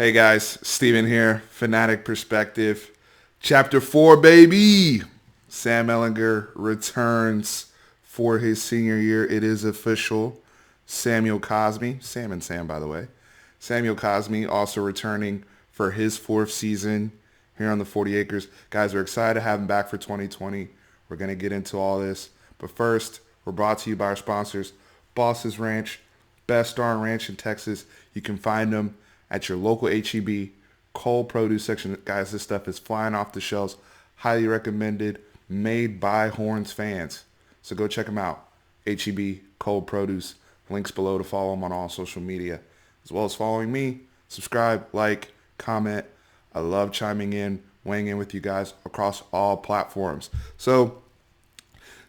Hey guys, Steven here, Fanatic Perspective. Chapter 4, baby! Sam Ehlinger returns for his senior year. It is official. Samuel Cosmi, Sam and Sam, by the way. Samuel Cosmi also returning for his fourth season here on the 40 Acres. Guys, we're excited to have him back for 2020. We're going to get into all this. But first, we're brought to you by our sponsors, Boss's Ranch, best darn ranch in Texas. You can find them at your local HEB, cold produce section. Guys, this stuff is flying off the shelves. Highly recommended, made by Horns fans. So go check them out. HEB, cold produce. Links below to follow them on all social media, as well as following me. Subscribe, like, comment. I love chiming in, weighing in with you guys across all platforms. So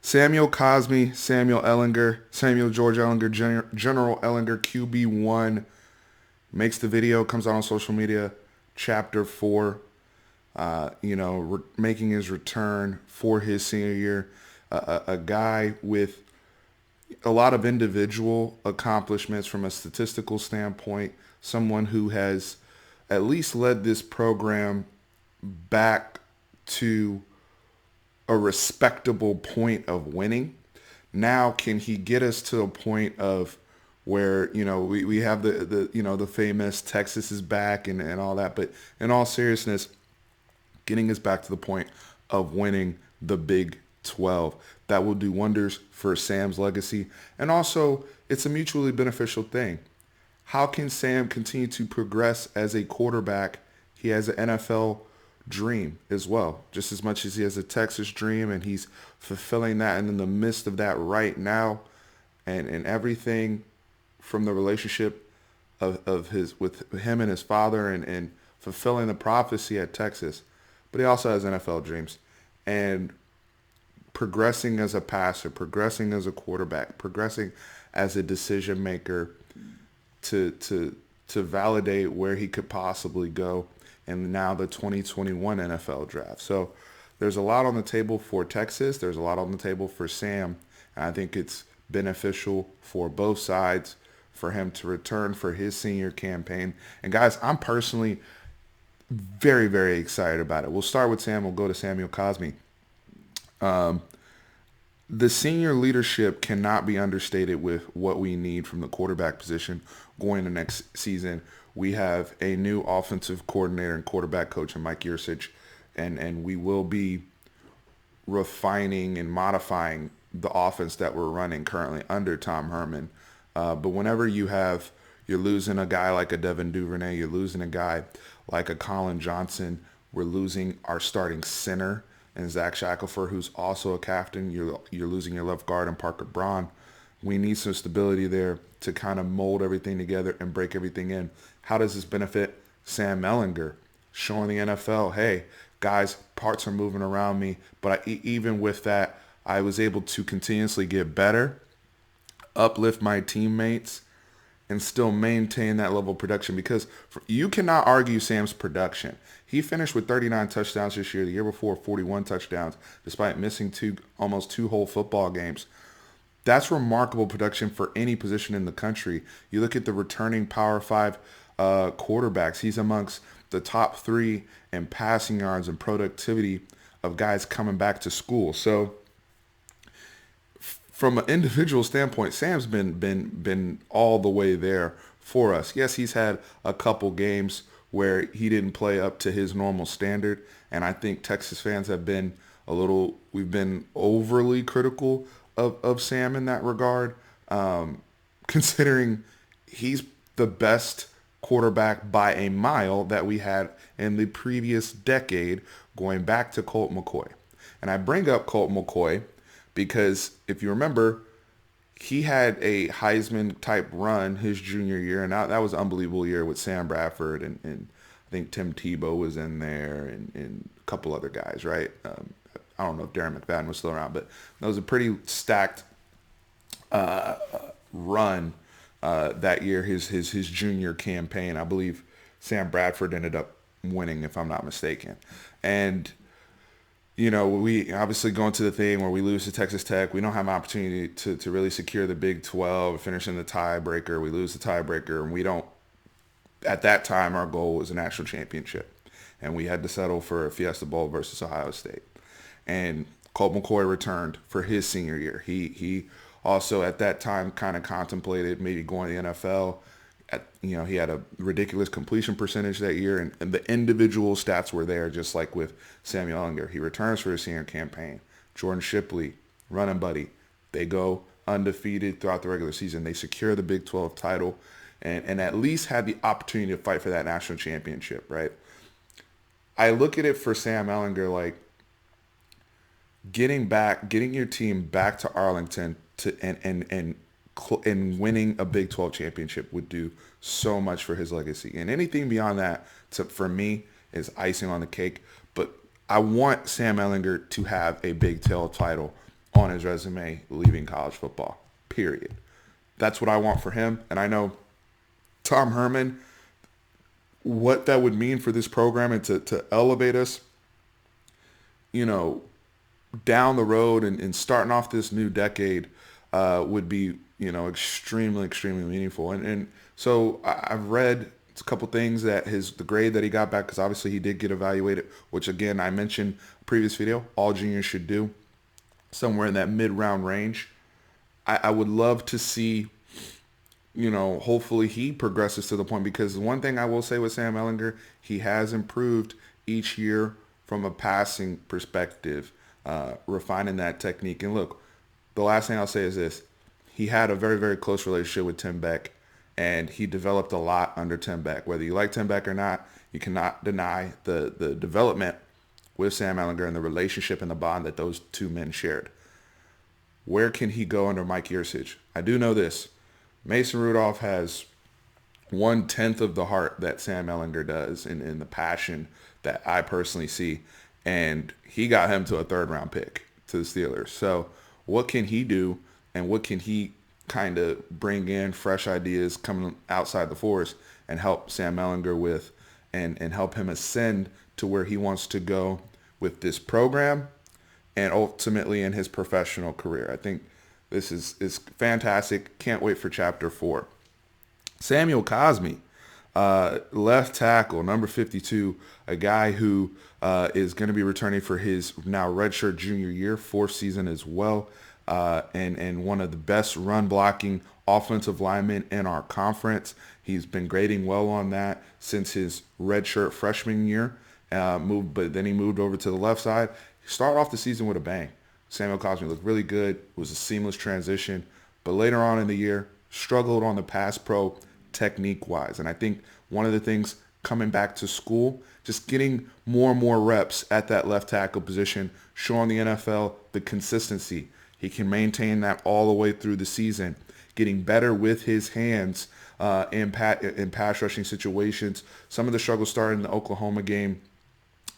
Samuel Cosmi, Samuel Ehlinger, Samuel George Ehlinger, General Ehlinger, QB1, makes the video, comes out on social media, chapter 4, making his return for his senior year. A guy with a lot of individual accomplishments from a statistical standpoint, someone who has at least led this program back to a respectable point of winning. Now, can he get us to a point of where, we have the famous Texas is back and all that, but in all seriousness, getting us back to the point of winning the Big 12. That will do wonders for Sam's legacy. And also, it's a mutually beneficial thing. How can Sam continue to progress as a quarterback? He has an NFL dream as well, just as much as he has a Texas dream, and he's fulfilling that. And in the midst of that right now, and everything from the relationship of his with him and his father, and fulfilling the prophecy at Texas, but he also has NFL dreams and progressing as a passer, progressing as a quarterback, progressing as a decision maker to validate where he could possibly go, and now the 2021 NFL draft. So there's a lot on the table for Texas. There's a lot on the table for Sam. And I think it's beneficial for both sides for him to return for his senior campaign. And guys, I'm personally very, very excited about it. We'll start with Sam. We'll go to Samuel Cosmi. The senior leadership cannot be understated with what we need from the quarterback position going to next season. We have a new offensive coordinator and quarterback coach in Mike Yursich, and we will be refining and modifying the offense that we're running currently under Tom Herman. But whenever you're losing a guy like a Devin Duvernay, you're losing a guy like a Colin Johnson, we're losing our starting center and Zach Shackelford, who's also a captain. You're losing your left guard and Parker Braun. We need some stability there to kind of mold everything together and break everything in. How does this benefit Sam Ehlinger? Showing the NFL, hey, guys, parts are moving around me, but even with that, I was able to continuously get better, uplift my teammates, and still maintain that level of production, because you cannot argue Sam's production. He finished with 39 touchdowns this year. The year before, 41 touchdowns, despite missing almost two whole football games. That's remarkable production for any position in the country. You look at the returning Power 5 quarterbacks. He's amongst the top 3 in passing yards and productivity of guys coming back to school. So from an individual standpoint, Sam's been all the way there for us. Yes, he's had a couple games where he didn't play up to his normal standard, and I think Texas fans have been we've been overly critical of Sam in that regard, considering he's the best quarterback by a mile that we had in the previous decade, going back to Colt McCoy. And I bring up Colt McCoy because if you remember, he had a Heisman type run his junior year, and that was an unbelievable year with Sam Bradford, and I think Tim Tebow was in there, and a couple other guys, right? I don't know if Darren McFadden was still around, but that was a pretty stacked run that year, his junior campaign. I believe Sam Bradford ended up winning, if I'm not mistaken. And we obviously go into the thing where we lose to Texas Tech. We don't have an opportunity to really secure the Big 12, finish in the tiebreaker. We lose the tiebreaker, and we don't at that time, our goal was a national championship, and we had to settle for a Fiesta Bowl versus Ohio State. And Colt McCoy returned for his senior year. He also at that time kind of contemplated maybe going to the NFL. He had a ridiculous completion percentage that year, and the individual stats were there, just like with Samuel Ehlinger. He returns for his senior campaign. Jordan Shipley, running buddy, they go undefeated throughout the regular season. They secure the Big 12 title and at least had the opportunity to fight for that national championship, right? I look at it for Sam Ehlinger like getting your team back to Arlington and winning a Big 12 championship would do so much for his legacy. And anything beyond that, for me, is icing on the cake. But I want Sam Ehlinger to have a Big 12 title on his resume leaving college football, period. That's what I want for him. And I know Tom Herman, what that would mean for this program and to elevate us, down the road and starting off this new decade would be, extremely, extremely meaningful. And so I've read a couple things that the grade that he got back, because obviously he did get evaluated, which again, I mentioned previous video, all juniors should do, somewhere in that mid-round range. I would love to see, hopefully he progresses to the point, because one thing I will say with Sam Ehlinger, he has improved each year from a passing perspective, refining that technique. And look, the last thing I'll say is this. He had a very, very close relationship with Tim Beck, and he developed a lot under Tim Beck. Whether you like Tim Beck or not, you cannot deny the development with Sam Ehlinger and the relationship and the bond that those two men shared. Where can he go under Mike Yurcich? I do know this. Mason Rudolph has 1/10 of the heart that Sam Ehlinger does in the passion that I personally see. And he got him to a third-round pick to the Steelers. So what can he do, and what can he kind of bring in fresh ideas coming outside the forest and help Sam Ehlinger with and help him ascend to where he wants to go with this program and ultimately in his professional career. I think this is fantastic. Can't wait for Chapter 4. Samuel Cosmi, left tackle, number 52, a guy who is going to be returning for his now redshirt junior year, fourth season as well, and one of the best run blocking offensive linemen in our conference. He's been grading well on that since his redshirt freshman year. But then he moved over to the left side. He started off the season with a bang. Samuel Cosmi looked really good. It was a seamless transition. But later on in the year, struggled on the pass pro technique-wise. And I think one of the things coming back to school, just getting more and more reps at that left tackle position, showing the NFL the consistency. He can maintain that all the way through the season, getting better with his hands in pass rushing situations. Some of the struggles started in the Oklahoma game.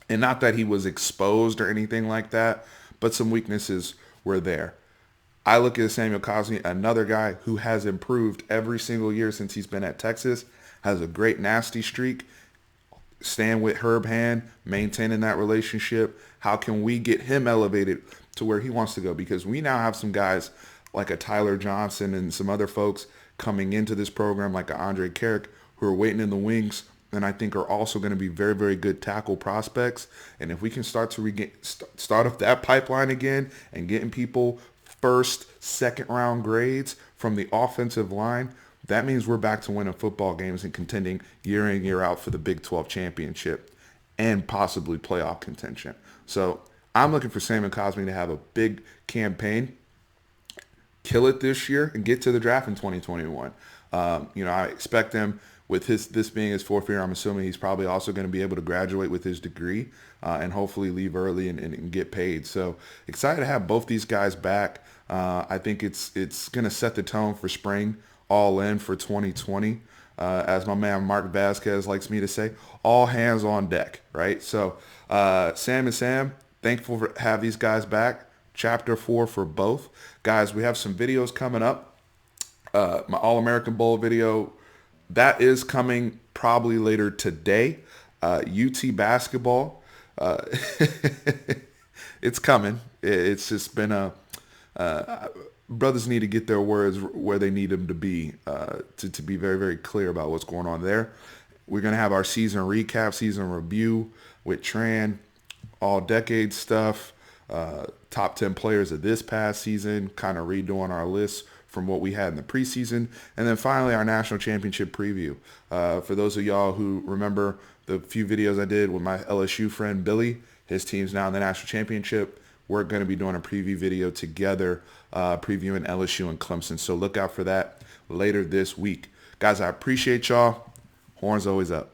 And not that he was exposed or anything like that, but some weaknesses were there. I look at Samuel Cosmi, another guy who has improved every single year since he's been at Texas, has a great nasty streak, staying with Herb Hand, maintaining that relationship. How can we get him elevated to where he wants to go? Because we now have some guys like a Tyler Johnson and some other folks coming into this program like a Andre Carrick who are waiting in the wings and I think are also going to be very, very good tackle prospects. And if we can start to start up that pipeline again and getting people first, second round grades from the offensive line, that means we're back to winning football games and contending year in, year out for the Big 12 championship and possibly playoff contention. So I'm looking for Samuel Cosmi to have a big campaign, kill it this year, and get to the draft in 2021. I expect him, with this being his fourth year, I'm assuming he's probably also going to be able to graduate with his degree and hopefully leave early and get paid. So excited to have both these guys back. I think it's going to set the tone for spring all in for 2020. As my man Mark Vasquez likes me to say, all hands on deck, right? So Sam and Sam, thankful to have these guys back. Chapter 4 for both. Guys, we have some videos coming up. My All-American Bowl video, that is coming probably later today. UT basketball, it's coming. It's just been brothers need to get their words where they need them to be very, very clear about what's going on there. We're going to have our season recap, season review with Tran, all decade stuff, top 10 players of this past season, kind of redoing our list from what we had in the preseason. And then finally, our national championship preview. For those of y'all who remember the few videos I did with my LSU friend Billy, his team's now in the national championship. We're going to be doing a preview video together, previewing LSU and Clemson. So look out for that later this week. Guys, I appreciate y'all. Horns always up.